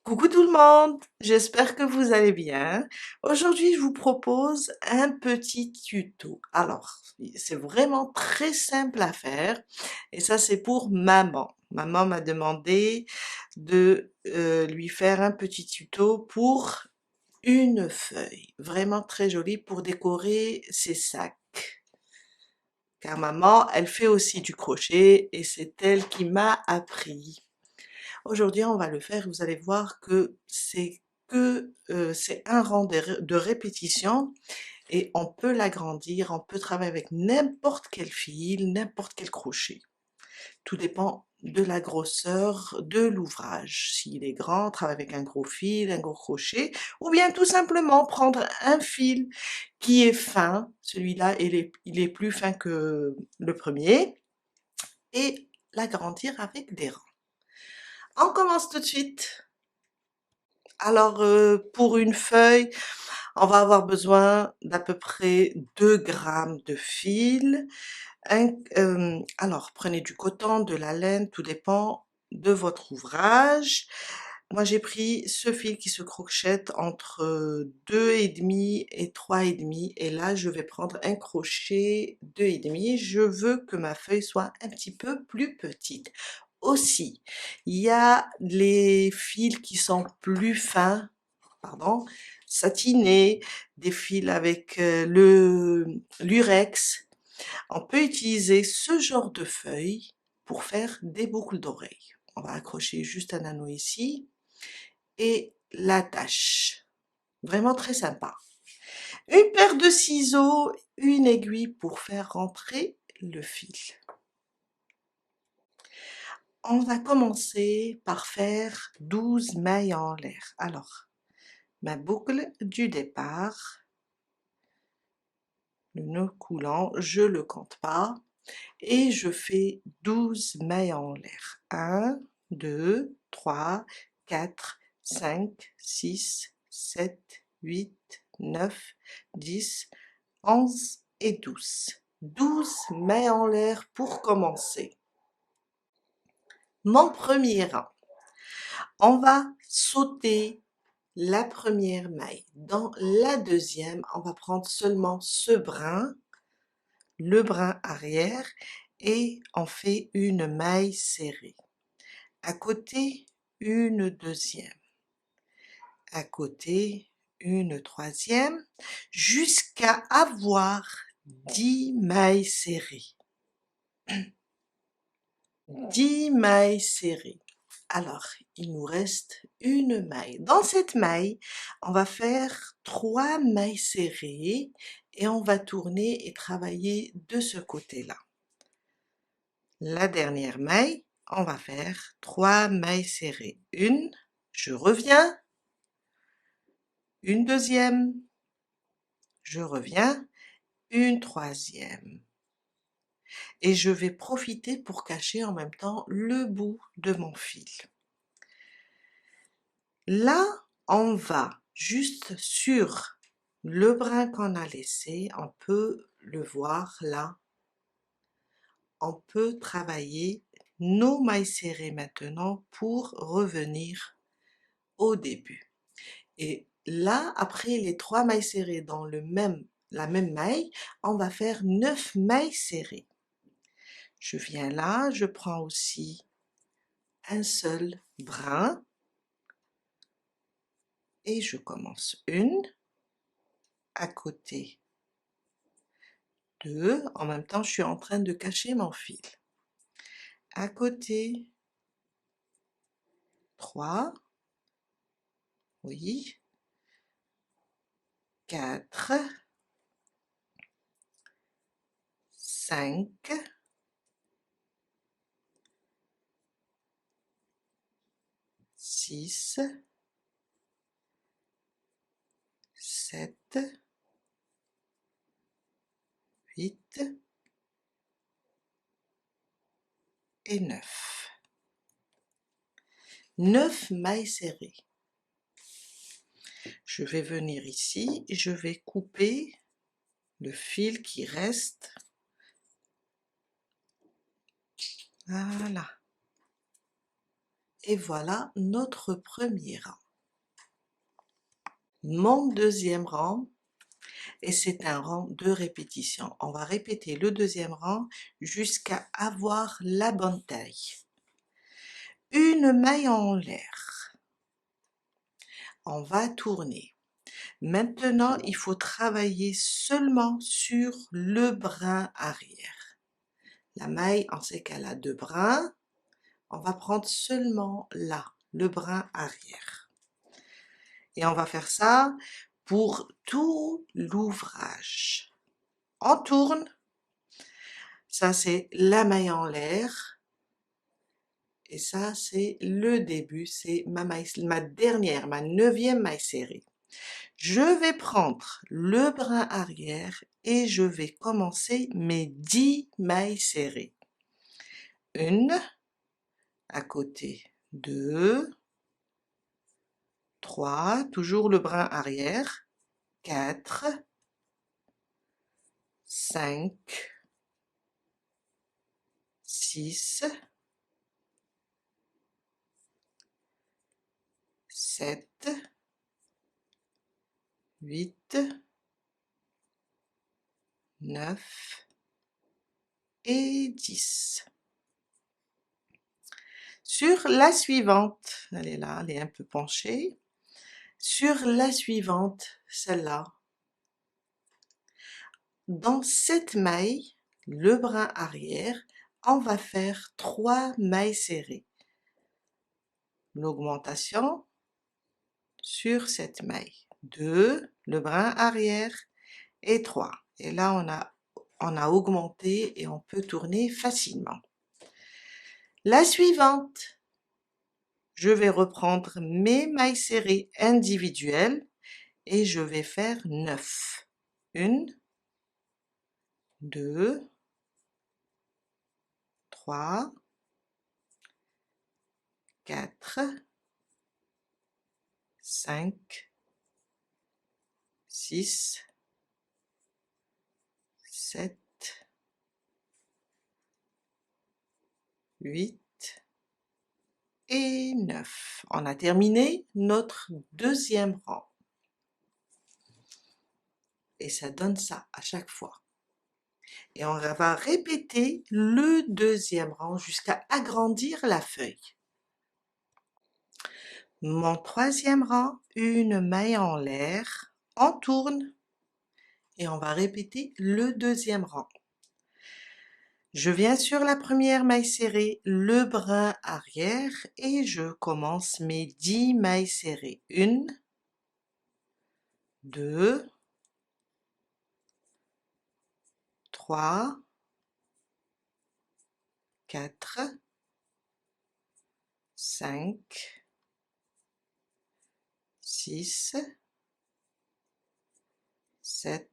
Coucou tout le monde, j'espère que vous allez bien. Aujourd'hui, je vous propose un petit tuto. Alors, c'est vraiment très simple à faire et ça c'est pour maman. Maman m'a demandé de lui faire un petit tuto pour une feuille, vraiment très jolie pour décorer ses sacs. Car maman, elle fait aussi du crochet et c'est elle qui m'a appris. Aujourd'hui, on va le faire. Vous allez voir que c'est un rang de répétition et on peut l'agrandir. On peut travailler avec n'importe quel fil, n'importe quel crochet. Tout dépend de la grosseur de l'ouvrage. S'il est grand, travaille avec un gros fil, un gros crochet, ou bien tout simplement prendre un fil qui est fin. Celui-là, il est plus fin que le premier et l'agrandir avec des rangs. On commence tout de suite. Alors, pour une feuille, on va avoir besoin d'à peu près 2 grammes de fil. Alors, prenez du coton, de la laine, tout dépend de votre ouvrage. Moi, j'ai pris ce fil qui se crochette entre 2,5 et 3,5 et là, je vais prendre un crochet 2,5. Je veux que ma feuille soit un petit peu plus petite. Aussi, il y a les fils qui sont plus fins, pardon, satinés, des fils avec le lurex. On peut utiliser ce genre de feuilles pour faire des boucles d'oreilles. On va accrocher juste un anneau ici et l'attache. Vraiment très sympa. Une paire de ciseaux, une aiguille pour faire rentrer le fil. On va commencer par faire 12 mailles en l'air. Alors, ma boucle du départ, le nœud coulant, je le compte pas et je fais 12 mailles en l'air. 1, 2, 3, 4, 5, 6, 7, 8, 9, 10, 11 et 12. 12 mailles en l'air pour commencer. Mon premier rang. On va sauter la première maille. Dans la deuxième, on va prendre seulement ce brin, le brin arrière, et on fait une maille serrée. À côté, une deuxième. À côté, une troisième, jusqu'à avoir 10 mailles serrées. 10 mailles serrées. Alors, il nous reste une maille. Dans cette maille, on va faire 3 mailles serrées et on va tourner et travailler de ce côté-là. La dernière maille, on va faire 3 mailles serrées. Une, je reviens, une deuxième, je reviens, une troisième. Et je vais profiter pour cacher en même temps le bout de mon fil. Là, on va juste sur le brin qu'on a laissé, on peut le voir là. On peut travailler nos mailles serrées maintenant pour revenir au début. Et là, après les 3 mailles serrées dans la même maille, on va faire 9 mailles serrées. Je viens là, je prends aussi un seul brin et je commence une, à côté 2, en même temps je suis en train de cacher mon fil. À côté 3, oui, 4, 5, 6, 7, 8 et 9. 9 mailles serrées. Je vais venir ici et je vais couper le fil qui reste. Voilà. Et voilà notre premier rang. Mon deuxième rang, et c'est un rang de répétition. On va répéter le deuxième rang jusqu'à avoir la bonne taille. Une maille en l'air. On va tourner. Maintenant, il faut travailler seulement sur le brin arrière. La maille, on sait qu'elle a 2 brins. On va prendre seulement là, le brin arrière. Et on va faire ça pour tout l'ouvrage. On tourne. Ça, c'est la maille en l'air. Et ça, c'est le début. C'est ma dernière, ma 9e maille serrée. Je vais prendre le brin arrière et je vais commencer mes 10 mailles serrées. 1, à côté 2, 3, toujours le brin arrière, 4, 5, 6, 7, 8, 9 et 10. Sur la suivante, elle est là, elle est un peu penchée. Sur la suivante, celle-là, dans cette maille, le brin arrière, on va faire 3 mailles serrées. L'augmentation sur cette maille. 2, le brin arrière et 3. Et là, on a augmenté et on peut tourner facilement. La suivante, je vais reprendre mes mailles serrées individuelles et je vais faire 9. 1, 2, 3, 4, 5, 6, 7, 8 et 9. On a terminé notre deuxième rang. Et ça donne ça à chaque fois. Et on va répéter le deuxième rang jusqu'à agrandir la feuille. Mon troisième rang, une maille en l'air, on tourne et on va répéter le deuxième rang. Je viens sur la première maille serrée, le brin arrière et je commence mes 10 mailles serrées. 1, 2, 3, 4, 5, 6, 7,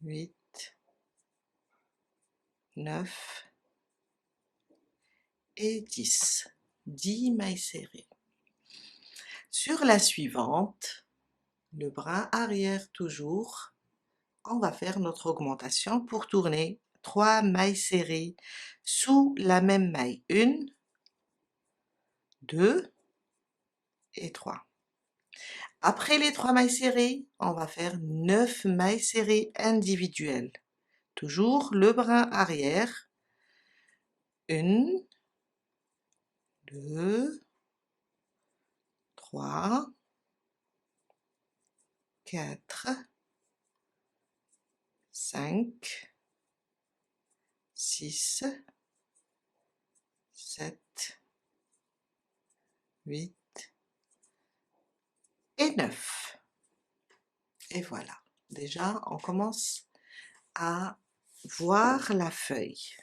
8, 9 et 10. 10 mailles serrées. Sur la suivante, le brin arrière toujours, on va faire notre augmentation pour tourner 3 mailles serrées sous la même maille. 1, 2 et 3. Après les 3 mailles serrées, on va faire 9 mailles serrées individuelles. Toujours le brin arrière. 1, 2, 3, 4, 5, 6, 7, 8 et 9. Et voilà. Déjà, on commence à voir la feuille.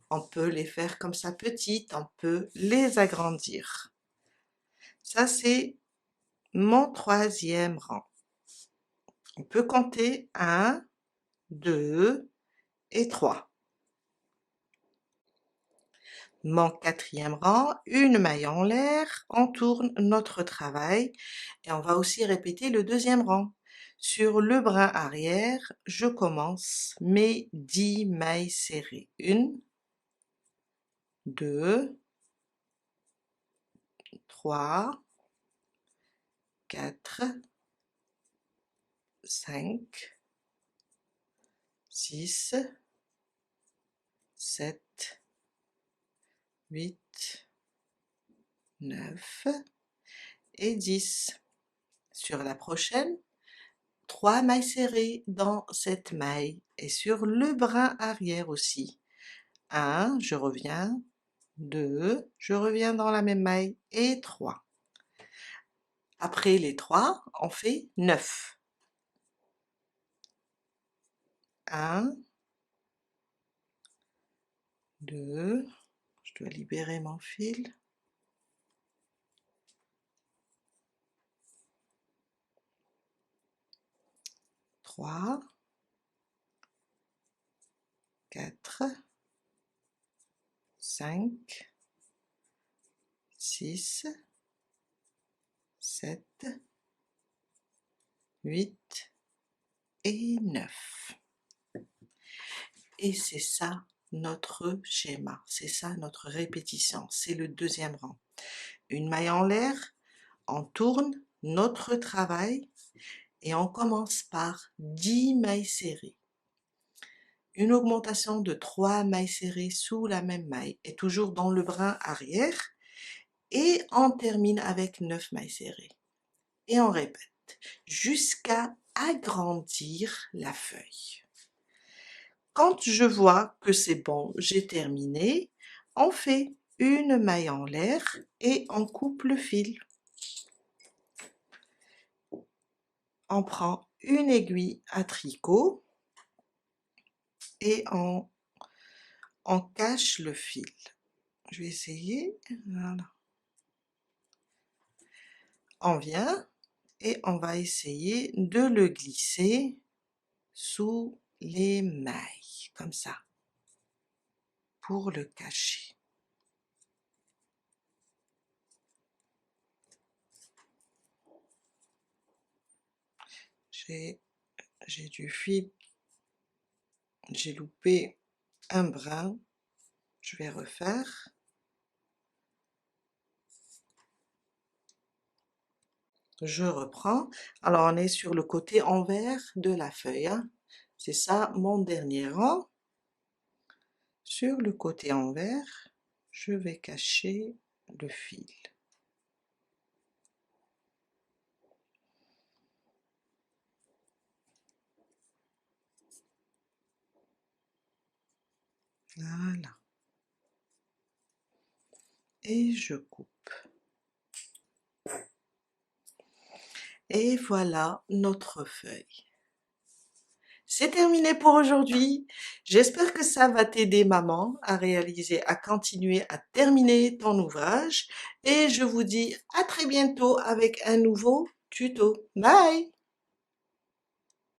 On peut les faire comme ça petites, on peut les agrandir. Ça, c'est mon troisième rang. On peut compter 1, 2 et 3. Mon quatrième rang, une maille en l'air, on tourne notre travail et on va aussi répéter le deuxième rang. Sur le brin arrière, je commence mes 10 mailles serrées. 1, 2, 3, 4, 5, 6, 7, 8, 9 et 10. Sur la prochaine, 3 mailles serrées dans cette maille et sur le brin arrière aussi. 1, je reviens, 2, je reviens dans la même maille et 3. Après les 3, on fait 9. 1, 2, je dois libérer mon fil. 3, 4, 5, 6, 7, 8 et 9. Et c'est ça notre schéma, c'est ça notre répétition, c'est le deuxième rang. Une maille en l'air, on tourne notre travail et on commence par 10 mailles serrées. Une augmentation de 3 mailles serrées sous la même maille et toujours dans le brin arrière et on termine avec 9 mailles serrées. Et on répète jusqu'à agrandir la feuille. Quand je vois que c'est bon, j'ai terminé, on fait une maille en l'air et on coupe le fil. On prend une aiguille à tricot et on cache le fil. Je vais essayer, voilà. On vient et on va essayer de le glisser sous les mailles, comme ça, pour le cacher. J'ai du fil, j'ai loupé un brin, je vais refaire. Je reprends, alors on est sur le côté envers de la feuille, hein. C'est ça mon dernier rang. Sur le côté envers, je vais cacher le fil. Voilà. Et je coupe. Et voilà notre feuille. C'est terminé pour aujourd'hui. J'espère que ça va t'aider, maman, à réaliser, à continuer, à terminer ton ouvrage. Et je vous dis à très bientôt avec un nouveau tuto. Bye!